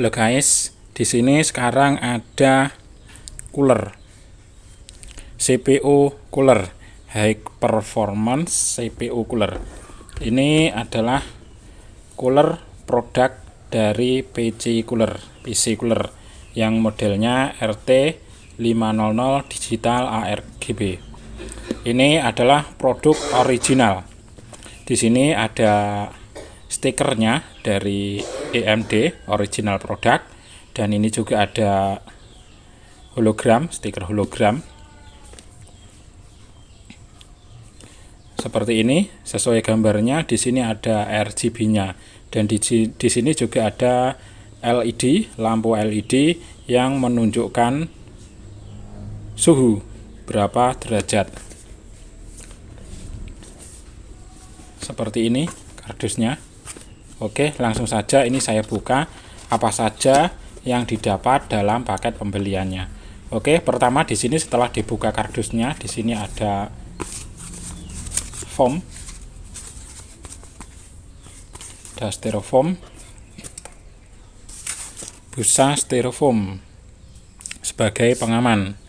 Halo guys, di sini sekarang ada cooler CPU cooler high performance CPU cooler. Ini adalah cooler produk dari PC cooler yang modelnya RT500 digital ARGB. Ini adalah produk original. Di sini ada stikernya dari AMD original produk, dan ini juga ada hologram, stiker hologram seperti ini sesuai gambarnya. Di sini ada RGB-nya, dan di sini juga ada LED, lampu LED yang menunjukkan suhu berapa derajat. Seperti ini kardusnya. Oke, langsung saja ini saya buka apa saja yang didapat dalam paket pembeliannya. Oke, pertama di sini setelah dibuka kardusnya, di sini ada foam, ada styrofoam, busa styrofoam sebagai pengaman.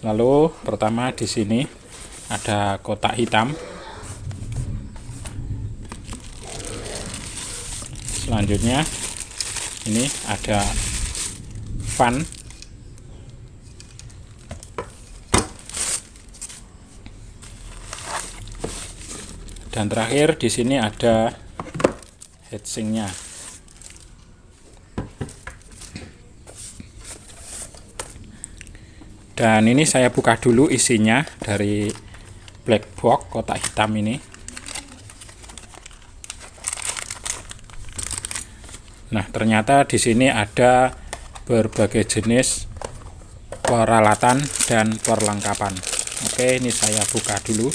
Lalu pertama di sini ada kotak hitam. Selanjutnya ini ada fan, dan terakhir di sini ada heatsinknya. Dan ini saya buka dulu isinya dari black box kotak hitam ini. Nah, ternyata di sini ada berbagai jenis peralatan dan perlengkapan. Oke, ini saya buka dulu.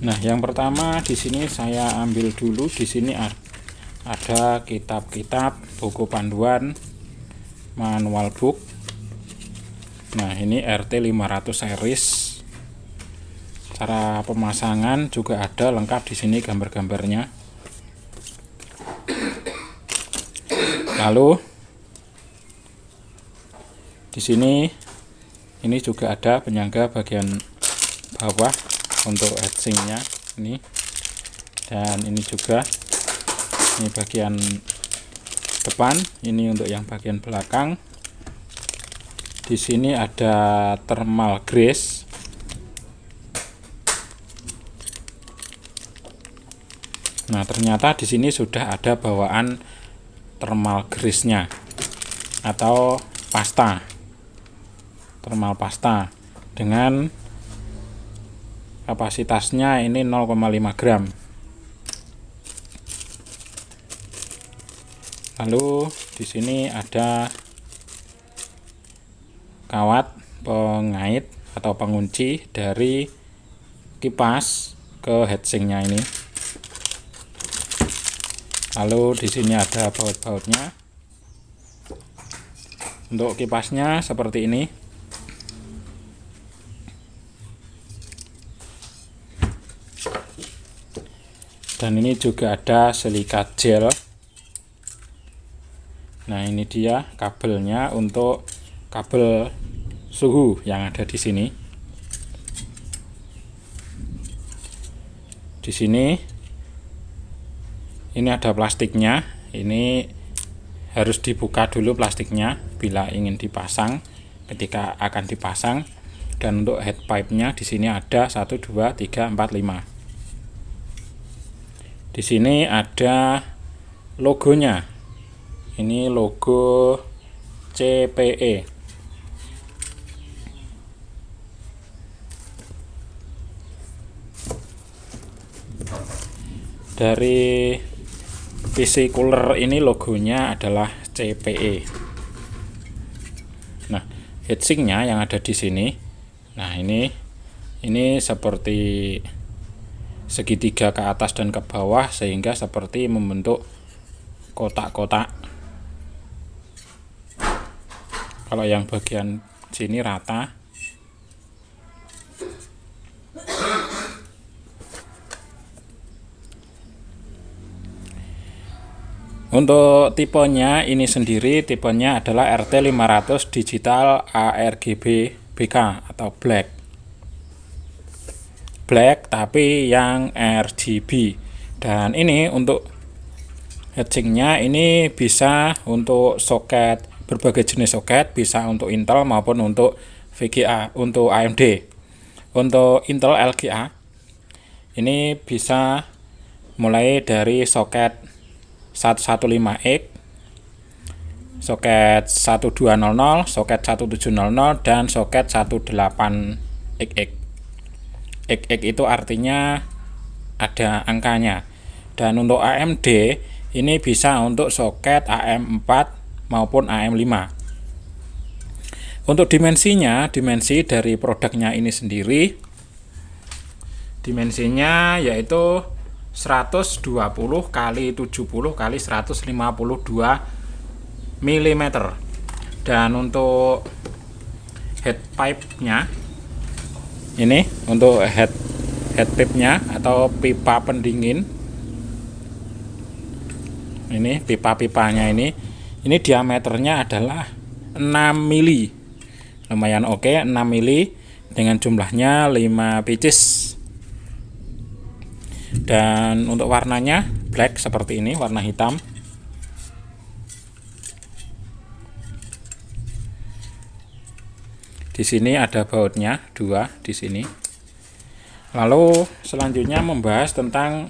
Nah, yang pertama di sini saya ambil dulu. Di sini ada kitab-kitab, buku panduan, manual book. Nah, ini RT500 series. Cara pemasangan juga ada lengkap di sini gambar-gambarnya. Lalu di sini ini juga ada penyangga bagian bawah untuk heatsinknya ini, dan ini juga ini bagian depan, ini untuk yang bagian belakang. Di sini ada thermal grease. Nah, ternyata di sini sudah ada bawaan thermal grease-nya atau pasta, thermal pasta dengan kapasitasnya ini 0,5 gram. Lalu di sini ada kawat pengait atau pengunci dari kipas ke heatsinknya ini. Lalu di sini ada baut-bautnya. Untuk kipasnya seperti ini. Dan ini juga ada silikat gel. Nah, ini dia kabelnya untuk kabel suhu yang ada di sini. Di sini ini ada plastiknya. Ini harus dibuka dulu plastiknya bila ingin dipasang, ketika akan dipasang. Dan untuk head pipe-nya di sini ada 1 2 3 4 5. Di sini ada logonya. Ini logo CPE. Dari PC cooler ini logonya adalah CPE. Nah, heatsinknya yang ada di sini. Nah, ini ini seperti segitiga ke atas dan ke bawah, sehingga seperti membentuk kotak-kotak. Kalau yang bagian sini rata. Untuk tipenya ini sendiri, tipenya adalah RT500 digital ARGB BK atau black tapi yang RGB. Dan ini untuk heatsinknya ini bisa untuk soket, berbagai jenis soket, bisa untuk Intel maupun untuk VGA, untuk AMD. Untuk Intel LGA ini bisa mulai dari soket 115X, soket 1200, soket 1700, dan soket 18XX. XX itu artinya ada angkanya. Dan untuk AMD ini bisa untuk soket AM4 maupun AM5. Untuk dimensinya, dimensi dari produknya ini sendiri, dimensinya yaitu 120 kali 70 kali 152 mm. Dan untuk head pipe-nya ini, untuk head pipe-nya atau pipa pendingin, ini pipa-pipanya ini diameternya adalah 6 mili. Lumayan oke, 6 mili dengan jumlahnya 5 pieces. Dan untuk warnanya black seperti ini, warna hitam. Di sini ada bautnya 2 di sini. Lalu selanjutnya membahas tentang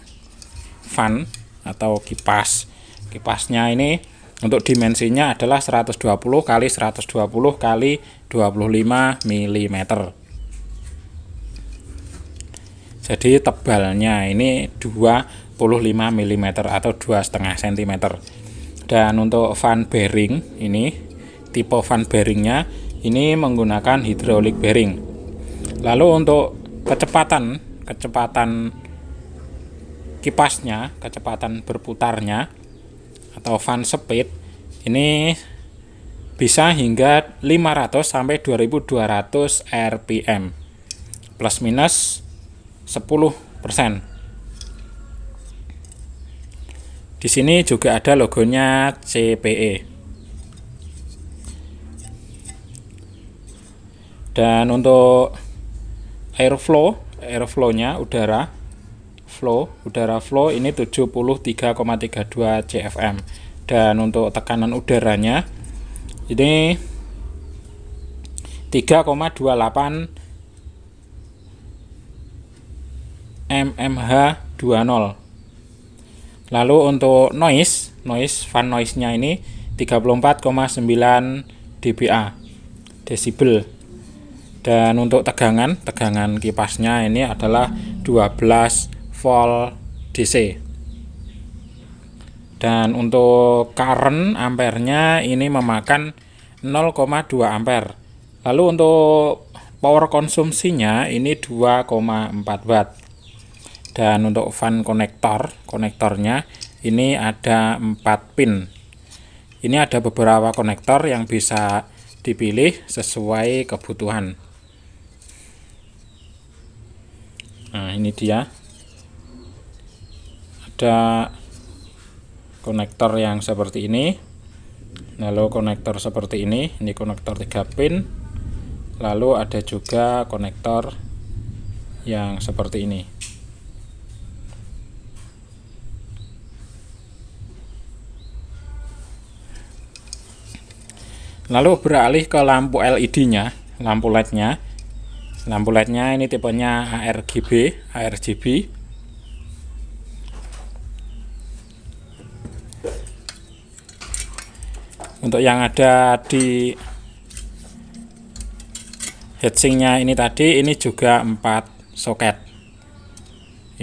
fan atau kipas. Kipasnya ini untuk dimensinya adalah 120 kali 120 kali 25 mm. Jadi tebalnya ini 25 mm atau 2,5 cm. Dan untuk fan bearing ini, tipe fan bearingnya ini menggunakan hydraulic bearing. Lalu untuk kecepatan kipasnya, kecepatan berputarnya atau fan speed ini bisa hingga 500 sampai 2200 rpm plus minus 10%. Di sini juga ada logonya CPE. Dan untuk airflow-nya udara flow ini 73,32 CFM. Dan untuk tekanan udaranya ini 3,28 mmH20. Lalu untuk fan noise-nya ini 34,9 dBA desibel. Dan untuk tegangan kipasnya ini adalah 12 volt DC. Dan untuk current ampernya ini memakan 0,2 ampere. Lalu untuk power konsumsinya ini 2,4 watt. Dan untuk fan konektornya ini ada 4 pin. Ini ada beberapa konektor yang bisa dipilih sesuai kebutuhan. Nah, ini dia. Ada konektor yang seperti ini. Lalu konektor seperti ini konektor 3 pin. Lalu ada juga konektor yang seperti ini. Lalu beralih ke lampu LED-nya, lampu LED-nya. Lampu LED-nya ini tipenya RGB. Untuk yang ada di heatsinknya ini tadi, ini juga 4 soket.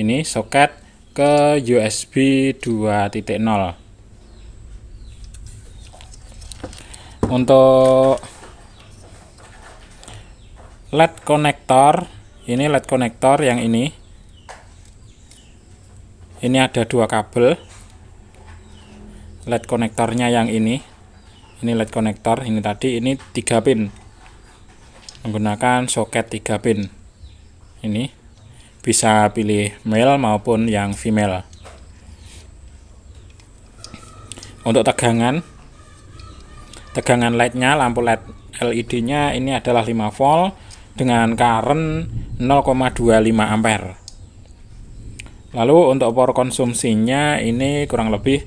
Ini soket ke USB 2.0. Untuk LED konektor ini LED konektor yang ini ada 2 kabel LED konektornya yang ini LED konektor ini tadi, ini 3 pin menggunakan soket 3 pin. Ini bisa pilih male maupun yang female. Untuk tegangan LED-nya, lampu LED LED-nya ini adalah 5 volt dengan current 0,25 ampere. Lalu untuk power konsumsinya ini kurang lebih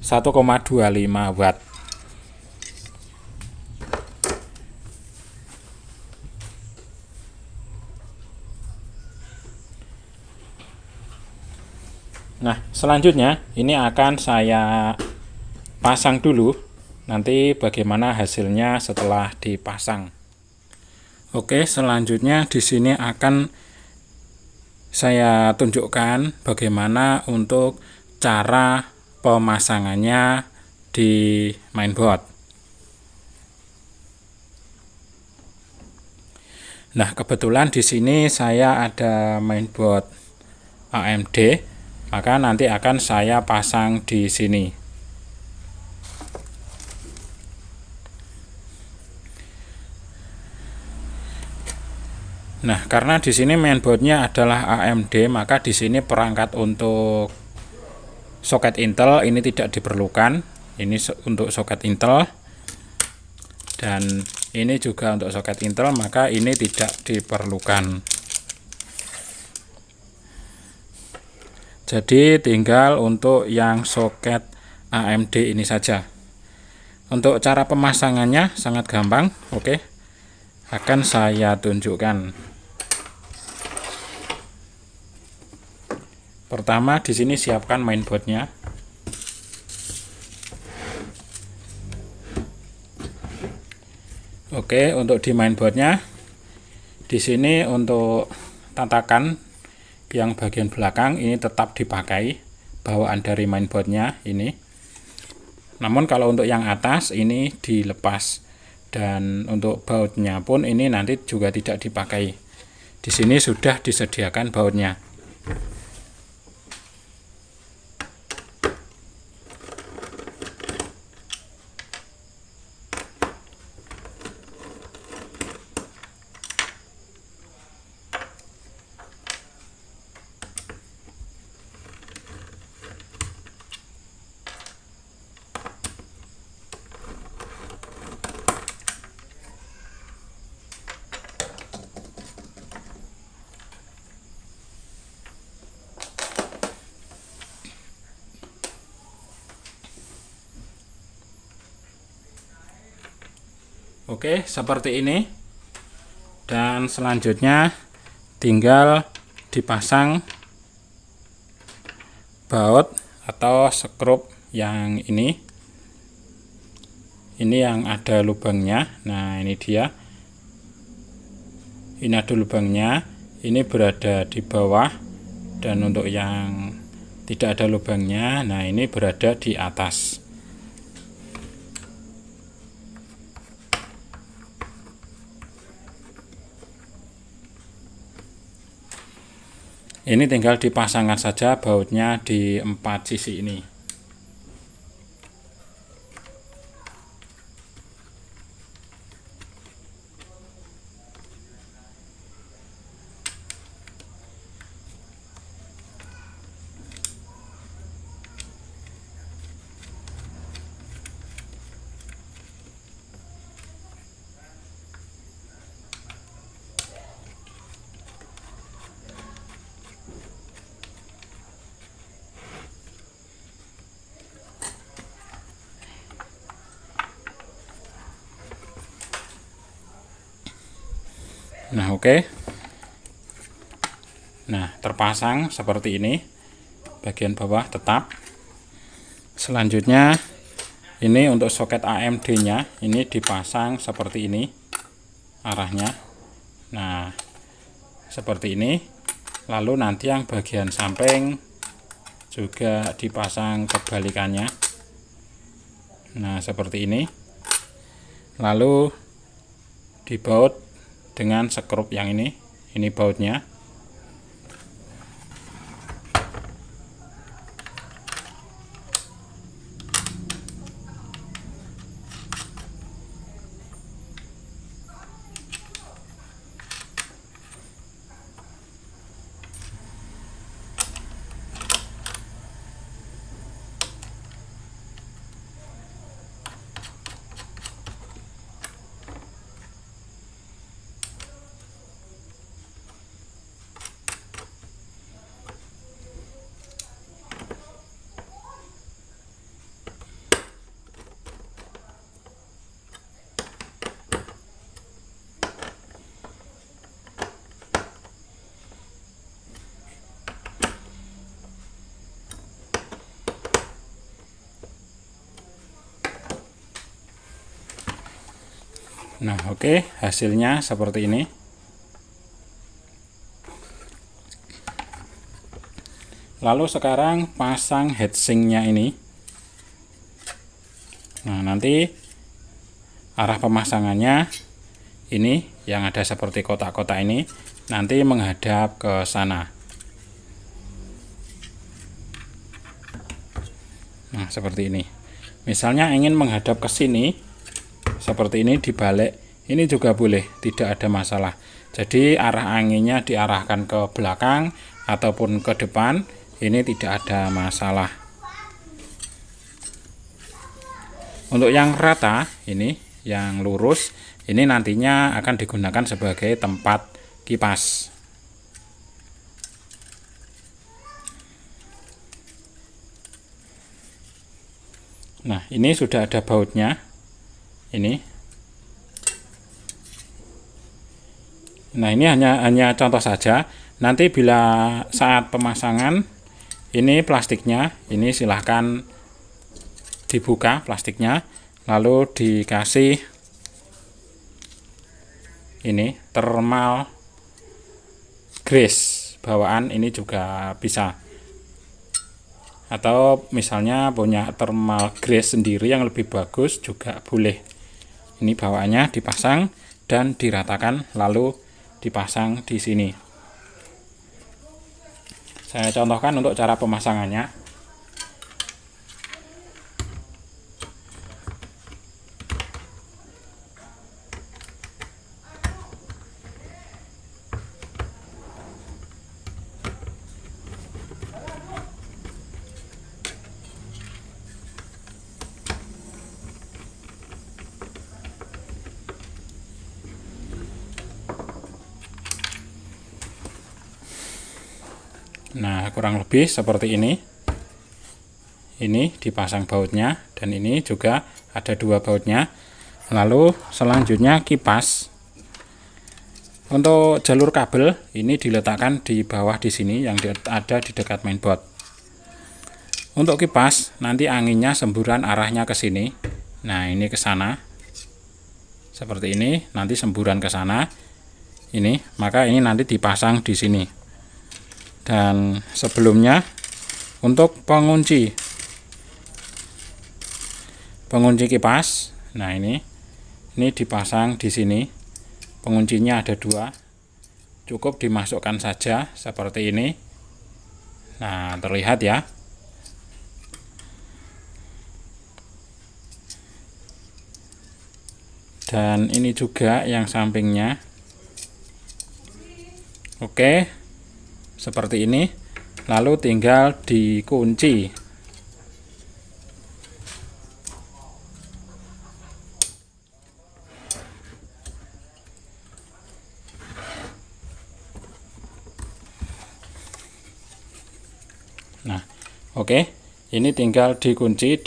1,25 watt. Nah, selanjutnya ini akan saya pasang dulu, nanti bagaimana hasilnya setelah dipasang. Oke, selanjutnya di sini akan saya tunjukkan bagaimana untuk cara pemasangannya di mainboard. Nah, kebetulan di sini saya ada mainboard AMD, maka nanti akan saya pasang di sini. Nah, karena di sini mainboardnya adalah AMD, maka di sini perangkat untuk soket Intel ini tidak diperlukan. Ini untuk soket Intel, dan ini juga untuk soket Intel, maka ini tidak diperlukan. Jadi tinggal untuk yang soket AMD ini saja. Untuk cara pemasangannya sangat gampang. Oke, akan saya tunjukkan. Pertama, di sini siapkan mainboardnya. Oke, untuk di mainboardnya, di sini untuk tatakan yang bagian belakang ini tetap dipakai, bawaan dari mainboardnya ini. Namun kalau untuk yang atas ini dilepas, dan untuk bautnya pun ini nanti juga tidak dipakai. Di sini sudah disediakan bautnya. Oke, seperti ini. Dan selanjutnya tinggal dipasang baut atau skrup yang ini. Ini yang ada lubangnya. Nah, ini dia. Ini ada lubangnya. Ini berada di bawah. Dan untuk yang tidak ada lubangnya, nah ini berada di atas. Ini tinggal dipasangkan saja bautnya di 4 sisi ini. Nah, oke. Nah, terpasang seperti ini. Bagian bawah tetap. Selanjutnya ini untuk soket AMD-nya ini dipasang seperti ini arahnya. Nah, seperti ini. Lalu nanti yang bagian samping juga dipasang kebalikannya. Nah, seperti ini. Lalu dibaut dengan skrup yang ini, Ini bautnya. Nah, oke, hasilnya seperti ini. Lalu sekarang pasang heatsinknya ini. Nah, nanti arah pemasangannya ini yang ada seperti kotak-kotak ini nanti menghadap ke sana. Nah, seperti ini. Misalnya ingin menghadap ke sini, seperti ini, dibalik ini juga boleh, tidak ada masalah. Jadi arah anginnya diarahkan ke belakang ataupun ke depan, ini tidak ada masalah. Untuk yang rata ini, yang lurus ini nantinya akan digunakan sebagai tempat kipas. Nah, ini sudah ada bautnya. Ini. Nah, ini hanya contoh saja. Nanti bila saat pemasangan ini plastiknya, ini silahkan dibuka plastiknya, lalu dikasih ini thermal grease bawaan, ini juga bisa. Atau misalnya punya thermal grease sendiri yang lebih bagus juga boleh. Ini bawaannya dipasang dan diratakan, lalu dipasang di sini. Saya contohkan untuk cara pemasangannya. Nah, kurang lebih seperti ini. Ini dipasang bautnya, dan ini juga ada dua bautnya. Lalu selanjutnya kipas. Untuk jalur kabel ini diletakkan di bawah di sini yang ada di dekat mainboard. Untuk kipas nanti anginnya semburan arahnya ke sini. Nah, ini ke sana. Seperti ini, nanti semburan ke sana. Ini, maka ini nanti dipasang di sini. Dan sebelumnya untuk pengunci kipas, nah ini dipasang di sini. Penguncinya ada dua, cukup dimasukkan saja seperti ini. Nah, terlihat ya. Dan ini juga yang sampingnya. Oke, seperti ini, lalu tinggal dikunci. Nah, oke, ini tinggal dikunci,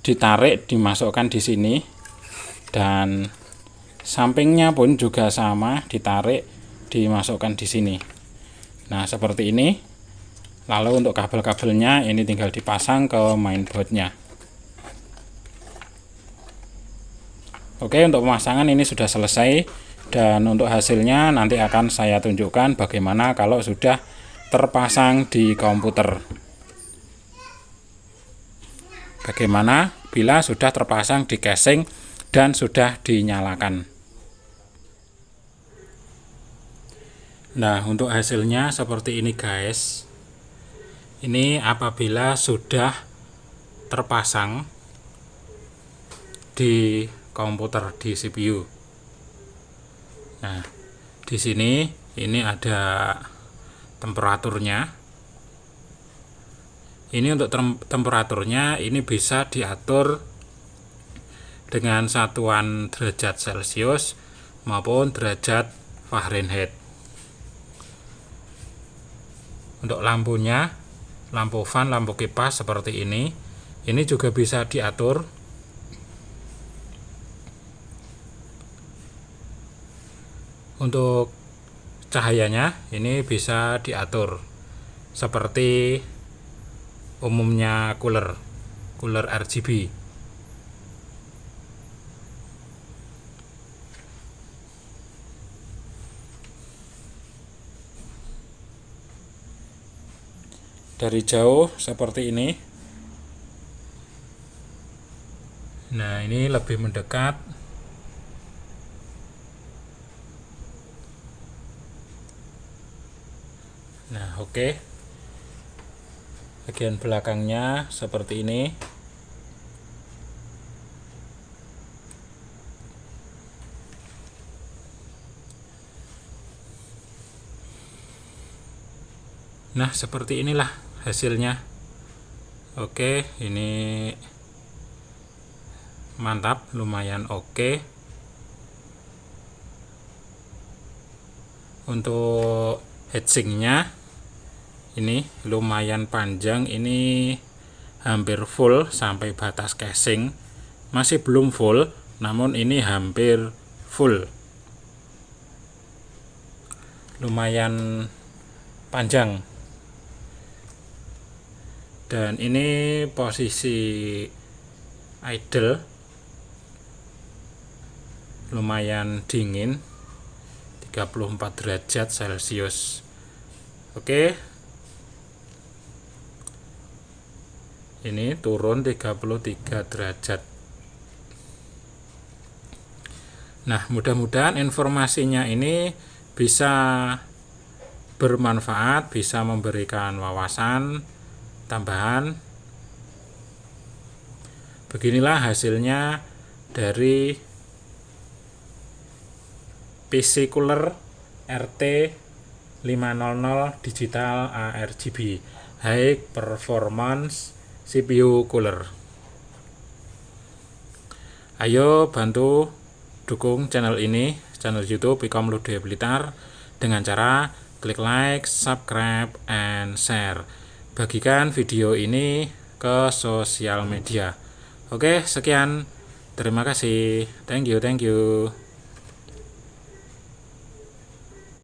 ditarik, dimasukkan di sini, dan sampingnya pun juga sama, ditarik, dimasukkan di sini. Nah, seperti ini. Lalu untuk kabel-kabelnya ini tinggal dipasang ke mainboardnya. Oke, untuk pemasangan ini sudah selesai, dan untuk hasilnya nanti akan saya tunjukkan bagaimana kalau sudah terpasang di komputer. Bagaimana bila sudah terpasang di casing dan sudah dinyalakan. Nah, untuk hasilnya seperti ini guys. Ini apabila sudah terpasang di komputer, di CPU. Nah, di sini ini ada temperaturnya. Ini untuk temperaturnya ini bisa diatur dengan satuan derajat Celcius maupun derajat Fahrenheit. Untuk lampunya, lampu fan, lampu kipas seperti ini juga bisa diatur. Untuk cahayanya ini bisa diatur seperti umumnya cooler RGB. Dari jauh seperti ini. Nah, ini lebih mendekat. Nah, oke. Bagian belakangnya seperti ini. Nah, seperti inilah hasilnya. Oke, ini mantap, lumayan oke. Untuk heatsinknya ini lumayan panjang, ini hampir full sampai batas casing. Masih belum full, namun ini hampir full. Lumayan panjang. Dan ini posisi idle, lumayan dingin, 34 derajat Celcius. Oke, ini turun 33 derajat. Nah, mudah-mudahan informasinya ini bisa bermanfaat, bisa memberikan wawasan tambahan. Beginilah hasilnya dari PC Cooler RT500 Digital ARGB High Performance CPU Cooler. Ayo bantu dukung channel ini, channel YouTube Ikom Lude Blitar, dengan cara klik like, subscribe, and share. Bagikan video ini ke sosial media. Oke, sekian. Terima kasih. Thank you.